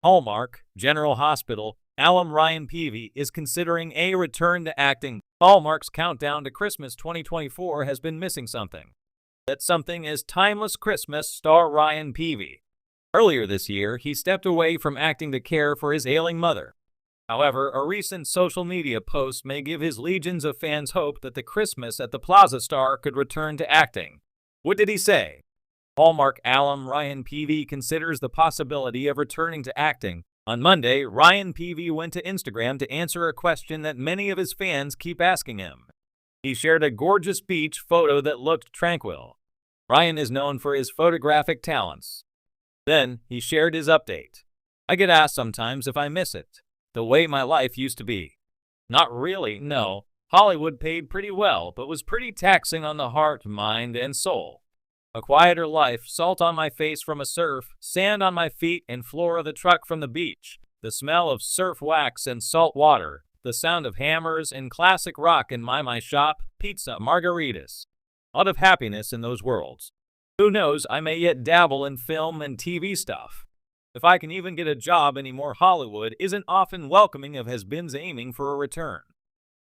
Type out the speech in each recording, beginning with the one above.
Hallmark, General Hospital, Alum Ryan Peavey is considering a return to acting. Hallmark's countdown to Christmas 2024 has been missing something. That something is timeless Christmas star Ryan Peavey. Earlier this year, he stepped away from acting to care for his ailing mother. However, a recent social media post may give his legions of fans hope that the Christmas at the Plaza star could return to acting. What did he say? Hallmark alum Ryan Peavey considers the possibility of returning to acting. On Monday, Ryan Peavey went to Instagram to answer a question that many of his fans keep asking him. He shared a gorgeous beach photo that looked tranquil. Ryan is known for his photographic talents. Then, he shared his update. I get asked sometimes if I miss it, the way my life used to be. Not really, no. Hollywood paid pretty well, but was pretty taxing on the heart, mind, and soul. A quieter life, salt on my face from a surf, sand on my feet, and floor of the truck from the beach. The smell of surf wax and salt water. The sound of hammers and classic rock in my shop, pizza, margaritas. A lot of happiness in those worlds. Who knows, I may yet dabble in film and TV stuff. If I can even get a job anymore, Hollywood isn't often welcoming of has-beens aiming for a return.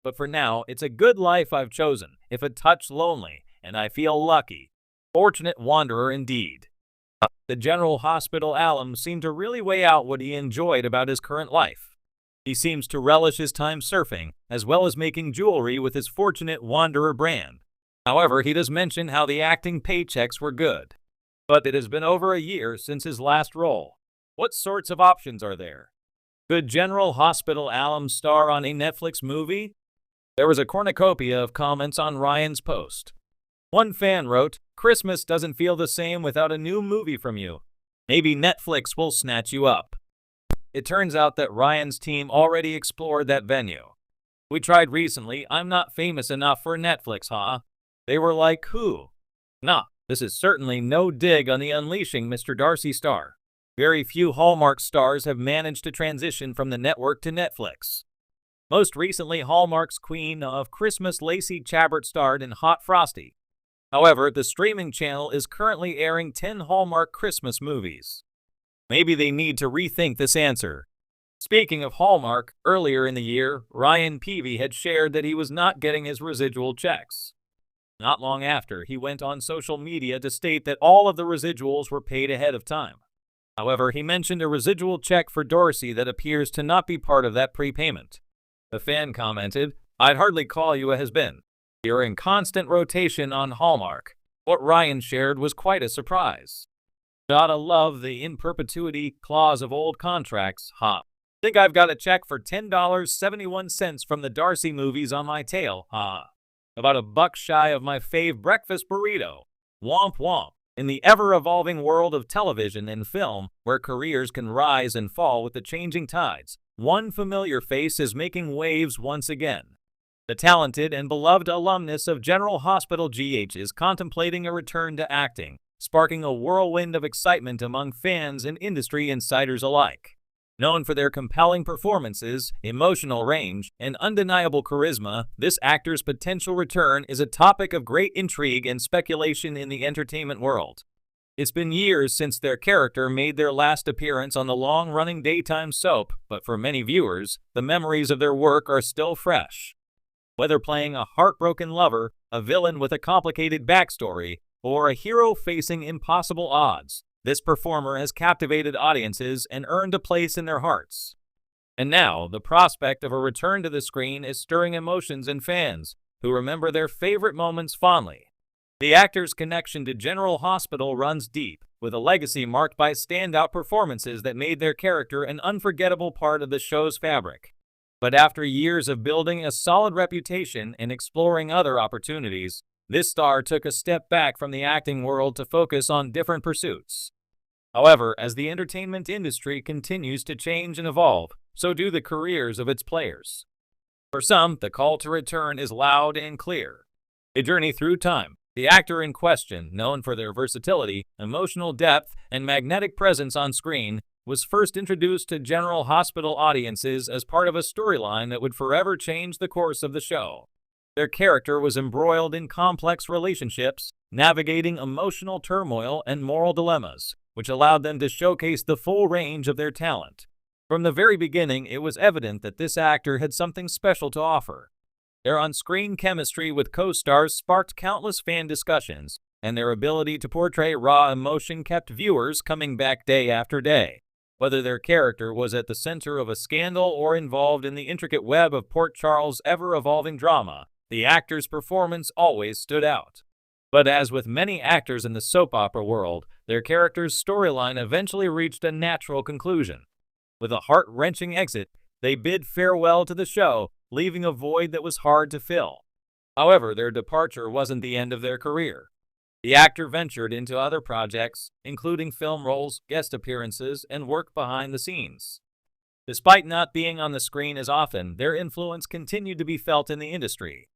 But for now, it's a good life I've chosen, if a touch lonely, and I feel lucky. Fortunate wanderer indeed. The General Hospital alum seemed to really weigh out what he enjoyed about his current life. He seems to relish his time surfing, as well as making jewelry with his Fortunate Wanderer brand. However, he does mention how the acting paychecks were good. But it has been over a year since his last role. What sorts of options are there? Could General Hospital alum star on a Netflix movie? There was a cornucopia of comments on Ryan's post. One fan wrote, "Christmas doesn't feel the same without a new movie from you. Maybe Netflix will snatch you up." It turns out that Ryan's team already explored that venue. "We tried recently. I'm not famous enough for Netflix, huh?" They were like, "Who?" Nah, this is certainly no dig on the Unleashing Mr. Darcy star. Very few Hallmark stars have managed to transition from the network to Netflix. Most recently, Hallmark's Queen of Christmas Lacey Chabert starred in Hot Frosty. However, the streaming channel is currently airing 10 Hallmark Christmas movies. Maybe they need to rethink this answer. Speaking of Hallmark, earlier in the year, Ryan Peavey had shared that he was not getting his residual checks. Not long after, he went on social media to state that all of the residuals were paid ahead of time. However, he mentioned a residual check for Darcy that appears to not be part of that prepayment. The fan commented, "I'd hardly call you a has-been. You're in constant rotation on Hallmark." What Ryan shared was quite a surprise. "Gotta love the in perpetuity clause of old contracts, huh? Think I've got a check for $10.71 from the Darcy movies on my tail, huh? About a buck shy of my fave breakfast burrito. Womp womp." In the ever-evolving world of television and film, where careers can rise and fall with the changing tides, one familiar face is making waves once again. The talented and beloved alumnus of General Hospital GH is contemplating a return to acting, sparking a whirlwind of excitement among fans and industry insiders alike. Known for their compelling performances, emotional range, and undeniable charisma, this actor's potential return is a topic of great intrigue and speculation in the entertainment world. It's been years since their character made their last appearance on the long-running daytime soap, but for many viewers, the memories of their work are still fresh. Whether playing a heartbroken lover, a villain with a complicated backstory, or a hero facing impossible odds, this performer has captivated audiences and earned a place in their hearts. And now, the prospect of a return to the screen is stirring emotions in fans, who remember their favorite moments fondly. The actor's connection to General Hospital runs deep, with a legacy marked by standout performances that made their character an unforgettable part of the show's fabric. But after years of building a solid reputation and exploring other opportunities, this star took a step back from the acting world to focus on different pursuits. However, as the entertainment industry continues to change and evolve, so do the careers of its players. For some, the call to return is loud and clear. A journey through time. The actor in question, known for their versatility, emotional depth, and magnetic presence on screen, was first introduced to General Hospital audiences as part of a storyline that would forever change the course of the show. Their character was embroiled in complex relationships, navigating emotional turmoil and moral dilemmas, which allowed them to showcase the full range of their talent. From the very beginning, it was evident that this actor had something special to offer. Their on-screen chemistry with co-stars sparked countless fan discussions, and their ability to portray raw emotion kept viewers coming back day after day. Whether their character was at the center of a scandal or involved in the intricate web of Port Charles' ever-evolving drama, the actor's performance always stood out. But as with many actors in the soap opera world, their character's storyline eventually reached a natural conclusion. With a heart-wrenching exit, they bid farewell to the show, leaving a void that was hard to fill. However, their departure wasn't the end of their career. The actor ventured into other projects, including film roles, guest appearances, and work behind the scenes. Despite not being on the screen as often, their influence continued to be felt in the industry.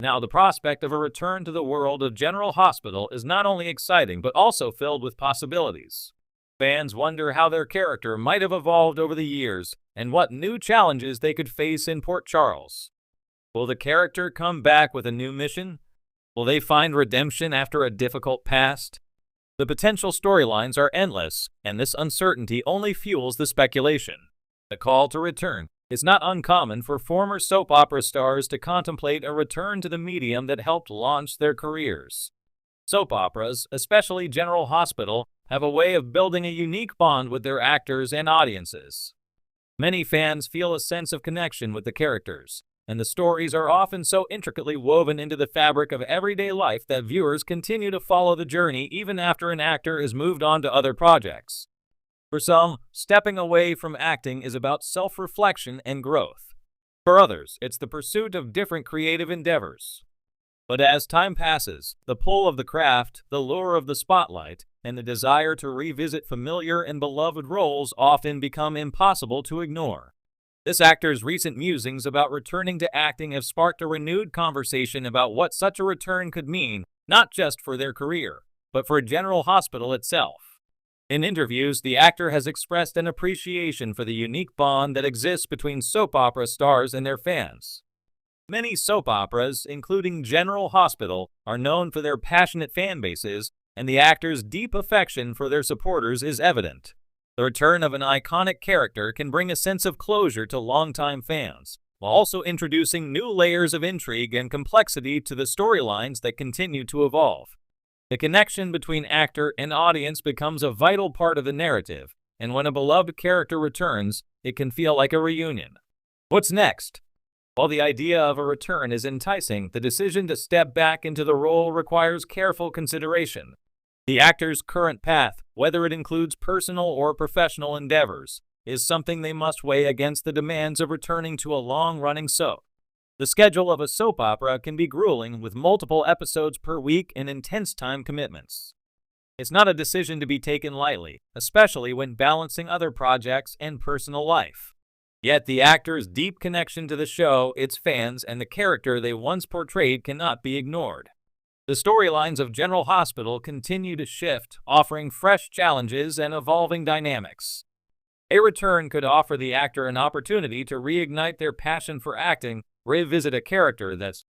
Now, the prospect of a return to the world of General Hospital is not only exciting but also filled with possibilities. Fans wonder how their character might have evolved over the years and what new challenges they could face in Port Charles. Will the character come back with a new mission? Will they find redemption after a difficult past? The potential storylines are endless, and this uncertainty only fuels the speculation. The call to return. It's not uncommon for former soap opera stars to contemplate a return to the medium that helped launch their careers. Soap operas, especially General Hospital, have a way of building a unique bond with their actors and audiences. Many fans feel a sense of connection with the characters, and the stories are often so intricately woven into the fabric of everyday life that viewers continue to follow the journey even after an actor has moved on to other projects. For some, stepping away from acting is about self-reflection and growth. For others, it's the pursuit of different creative endeavors. But as time passes, the pull of the craft, the lure of the spotlight, and the desire to revisit familiar and beloved roles often become impossible to ignore. This actor's recent musings about returning to acting have sparked a renewed conversation about what such a return could mean, not just for their career, but for General Hospital itself. In interviews, the actor has expressed an appreciation for the unique bond that exists between soap opera stars and their fans. Many soap operas, including General Hospital, are known for their passionate fan bases, and the actor's deep affection for their supporters is evident. The return of an iconic character can bring a sense of closure to longtime fans, while also introducing new layers of intrigue and complexity to the storylines that continue to evolve. The connection between actor and audience becomes a vital part of the narrative, and when a beloved character returns, it can feel like a reunion. What's next? While the idea of a return is enticing, the decision to step back into the role requires careful consideration. The actor's current path, whether it includes personal or professional endeavors, is something they must weigh against the demands of returning to a long-running soap. The schedule of a soap opera can be grueling, with multiple episodes per week and intense time commitments. It's not a decision to be taken lightly, especially when balancing other projects and personal life. Yet the actor's deep connection to the show, its fans, and the character they once portrayed cannot be ignored. The storylines of General Hospital continue to shift, offering fresh challenges and evolving dynamics. A return could offer the actor an opportunity to reignite their passion for acting, revisit a character that's